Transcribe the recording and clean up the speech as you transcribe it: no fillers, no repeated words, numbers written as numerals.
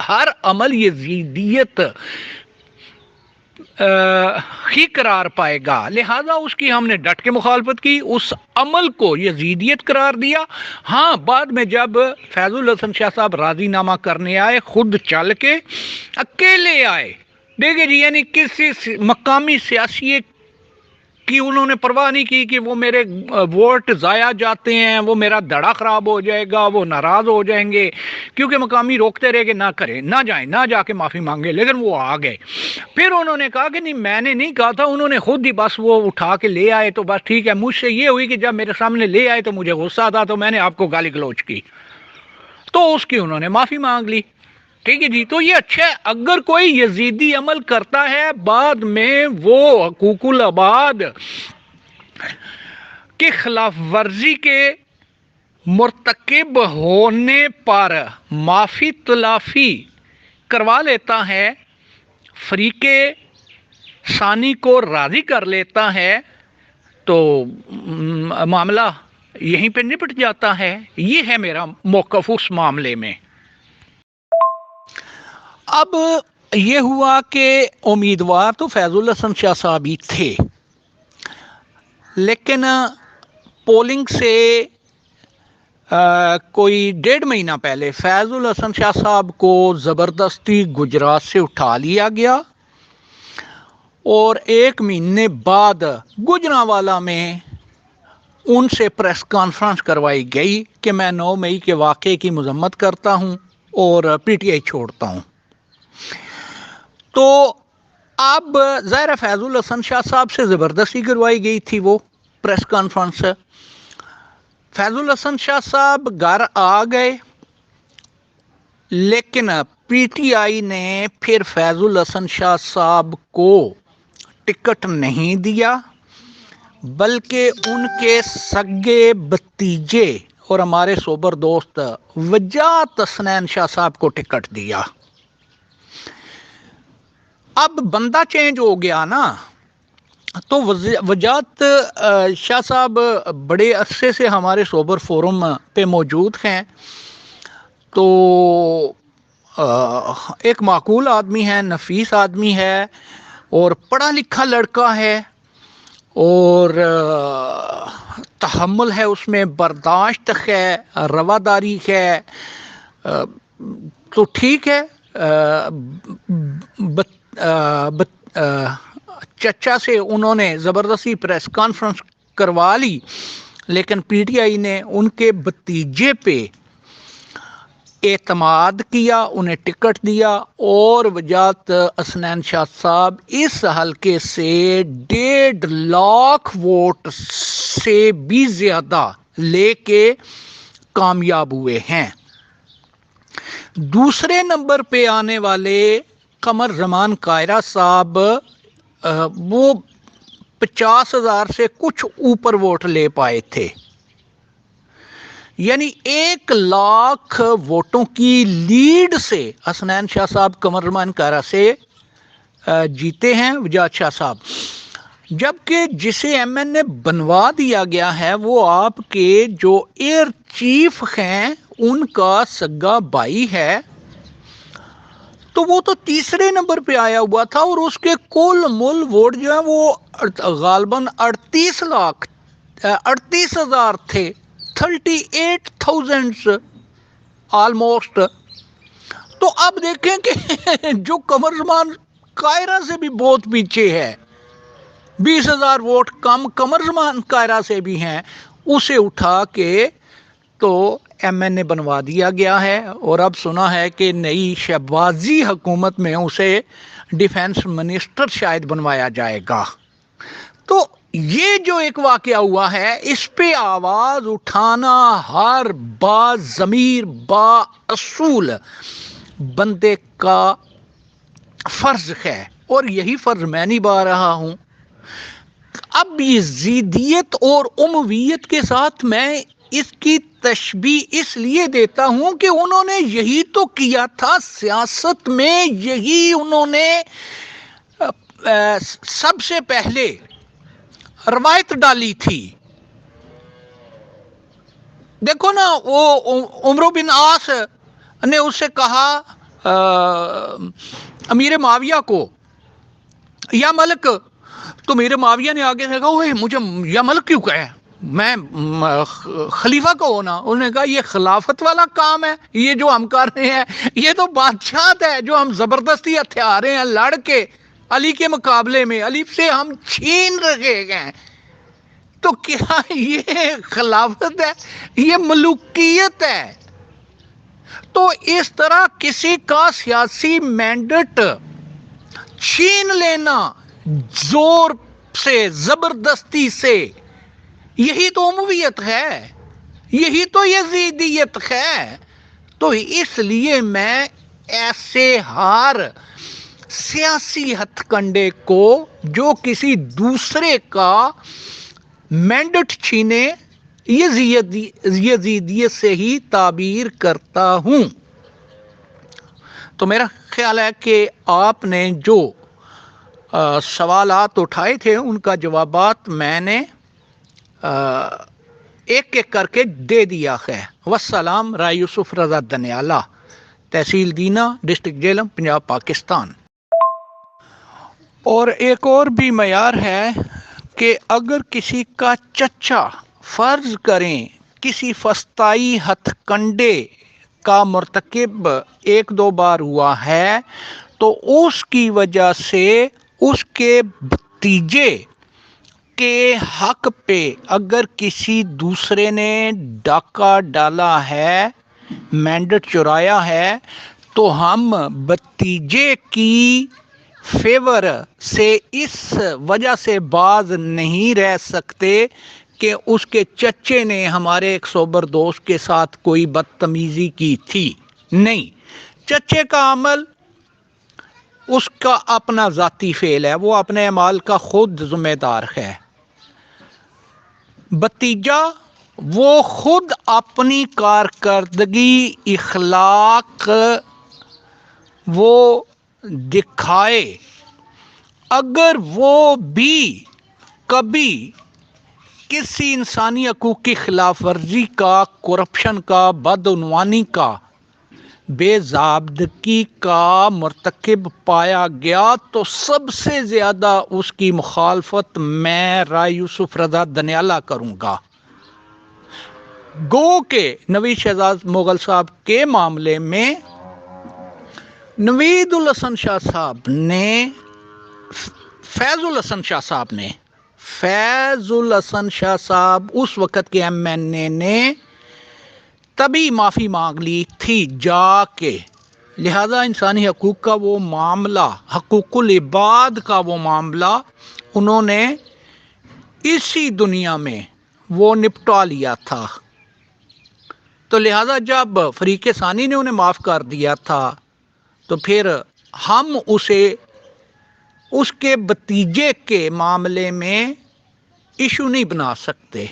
ہر عمل یزیدیت ہی قرار پائے گا، لہذا اس کی ہم نے ڈٹ کے مخالفت کی، اس عمل کو یزیدیت قرار دیا۔ ہاں بعد میں جب فیض الحسن شاہ صاحب راضی نامہ کرنے آئے، خود چل کے اکیلے آئے، دیکھیں جی، یعنی کسی مقامی سیاسی کی انہوں نے پرواہ نہیں کی کہ وہ میرے ووٹ ضائع جاتے ہیں، وہ میرا دڑا خراب ہو جائے گا، وہ ناراض ہو جائیں گے، کیونکہ مقامی روکتے رہے کہ نہ کریں، نہ جائیں، نہ جا کے معافی مانگے، لیکن وہ آ گئے۔ پھر انہوں نے کہا کہ نہیں میں نے نہیں کہا تھا، انہوں نے خود ہی بس وہ اٹھا کے لے آئے، تو بس ٹھیک ہے۔ مجھ سے یہ ہوئی کہ جب میرے سامنے لے آئے تو مجھے غصہ تھا، تو میں نے آپ کو گالی گلوچ کی، تو اس کی انہوں نے معافی مانگ لی۔ ٹھیک ہے جی، تو یہ اچھا ہے۔ اگر کوئی یزیدی عمل کرتا ہے بعد میں وہ حقوق العباد کی خلاف ورزی کے مرتکب ہونے پر معافی تلافی کروا لیتا ہے، فریق ثانی کو راضی کر لیتا ہے، تو معاملہ یہیں پہ نپٹ جاتا ہے۔ یہ ہے میرا موقف اس معاملے میں۔ اب یہ ہوا کہ امیدوار تو فیض الحسن شاہ صاحب ہی تھے، لیکن پولنگ سے کوئی 1.5 مہینہ پہلے فیض الحسن شاہ صاحب کو زبردستی گجرات سے اٹھا لیا گیا، اور 1 مہینے بعد گوجرانوالا میں ان سے پریس کانفرنس کروائی گئی کہ میں 9 مئی کے واقعے کی مذمت کرتا ہوں اور پی ٹی آئی چھوڑتا ہوں۔ تو اب ظاہر فیض الحسن شاہ صاحب سے زبردستی کروائی گئی تھی وہ پریس کانفرنس۔ فیض الحسن شاہ صاحب گھر آ گئے، لیکن پی ٹی آئی نے پھر فیض الحسن شاہ صاحب کو ٹکٹ نہیں دیا، بلکہ ان کے سگے بھتیجے اور ہمارے سوبر دوست وجاہت حسنین شاہ صاحب کو ٹکٹ دیا۔ اب بندہ چینج ہو گیا نا، تو وجاہت شاہ صاحب بڑے عرصے سے ہمارے سوبر فورم پہ موجود ہیں، تو ایک معقول آدمی ہے، نفیس آدمی ہے، اور پڑھا لکھا لڑکا ہے، اور تحمل ہے اس میں، برداشت ہے، رواداری ہے، تو ٹھیک ہے۔ چچا سے انہوں نے زبردستی پریس کانفرنس کروا لی، لیکن پی ٹی آئی نے ان کے بھتیجے پہ اعتماد کیا، انہیں ٹکٹ دیا، اور وجاہت حسنین شاہ صاحب اس حلقے سے 1.5 لاکھ ووٹ سے بھی زیادہ لے کے کامیاب ہوئے ہیں۔ دوسرے نمبر پہ آنے والے قمر زمان قاہرہ صاحب، وہ 50,000 سے کچھ اوپر ووٹ لے پائے تھے، یعنی 1 لاکھ ووٹوں کی لیڈ سے حسنین شاہ صاحب قمر زمان قاہرہ سے جیتے ہیں وجاہت شاہ صاحب۔ جبکہ جسے ایم این اے بنوا دیا گیا ہے وہ آپ کے جو ایئر چیف ہیں ان کا سگا بھائی ہے، تو وہ تو تیسرے نمبر پہ آیا ہوا تھا، اور اس کے کل مل ووٹ جو ہیں وہ غالباً 38,000 تھے، 38,000 آلموسٹ۔ تو اب دیکھیں کہ جو قمر زمان قاہرہ سے بھی بہت پیچھے ہے، 20,000 ووٹ کم قمر زمان قاہرہ سے بھی ہیں، اسے اٹھا کے تو ایم این اے بنوا دیا گیا ہے، اور اب سنا ہے کہ نئی شہبازی حکومت میں اسے ڈیفنس منسٹر شاید بنوایا جائے گا۔ تو یہ جو ایک واقعہ ہوا ہے، اس پہ آواز اٹھانا ہر با ضمیر با اصول بندے کا فرض ہے، اور یہی فرض میں نبھا رہا ہوں۔ اب یزیدیت اور امویت کے ساتھ میں اس کی تشبیہ اس لیے دیتا ہوں کہ انہوں نے یہی تو کیا تھا سیاست میں، یہی انہوں نے سب سے پہلے روایت ڈالی تھی۔ دیکھو نا، وہ عمرو بن عاص نے اس سے کہا امیر معاویہ کو یا ملک، تو امیر معاویہ نے آگے سے کہا اوہ مجھے یا ملک کیوں کہے، میں خلیفہ کو ہونا. انہوں نے کہا یہ خلافت والا کام ہے، یہ جو ہم کر رہے ہیں یہ تو بادشاہت ہے جو ہم زبردستی ہتھیارے ہیں لڑ کے علی کے مقابلے میں علی سے ہم چھین رہے ہیں. تو کیا یہ خلافت ہے؟ یہ ملوکیت ہے. تو اس طرح کسی کا سیاسی مینڈیٹ چھین لینا زور سے، زبردستی سے، یہی تو امویت ہے، یہی تو یزیدیت ہے. تو اس لیے میں ایسے ہر سیاسی ہتھ کنڈے کو جو کسی دوسرے کا مینڈٹ چھینے یزیدیت سے ہی تعبیر کرتا ہوں. تو میرا خیال ہے کہ آپ نے جو سوالات اٹھائے تھے ان کا جوابات میں نے ایک ایک کر کے دے دیا ہے. والسلام. رائے یوسف رضا دنیالہ، تحصیل دینا، ڈسٹرکٹ جہلم، پنجاب، پاکستان. اور ایک اور بھی معیار ہے کہ اگر کسی کا چچا فرض کریں کسی فسطائی ہتھ کنڈے کا مرتکب ایک دو بار ہوا ہے تو اس کی وجہ سے اس کے بھتیجے کے حق پہ اگر کسی دوسرے نے ڈاکہ ڈالا ہے، مینڈٹ چرایا ہے، تو ہم بھتیجے کی فیور سے اس وجہ سے باز نہیں رہ سکتے کہ اس کے چچے نے ہمارے ایک سوبر دوست کے ساتھ کوئی بدتمیزی کی تھی. نہیں، چچے کا عمل اس کا اپنا ذاتی فعل ہے، وہ اپنے اعمال کا خود ذمہ دار ہے. بھتیجا وہ خود اپنی کارکردگی، اخلاق وہ دکھائے. اگر وہ بھی کبھی کسی انسانی حقوق کی خلاف ورزی کا، کرپشن کا، بدعنوانی کا، بے ضابطگی کا مرتکب پایا گیا تو سب سے زیادہ اس کی مخالفت میں رائے یوسف رضا دنیالہ کروں گا. گو کہ نوید شہزاد مغل صاحب کے معاملے میں نوید الحسن شاہ صاحب نے، فیض الحسن شاہ صاحب اس وقت کے ایم این اے نے تبھی معافی مانگ لی تھی جا کے. لہذا انسانی حقوق کا وہ معاملہ، حقوق العباد کا وہ معاملہ انہوں نے اسی دنیا میں وہ نپٹا لیا تھا. تو لہذا جب فریق ثانی نے انہیں معاف کر دیا تھا تو پھر ہم اسے اس کے بھتیجے کے معاملے میں ایشو نہیں بنا سکتے.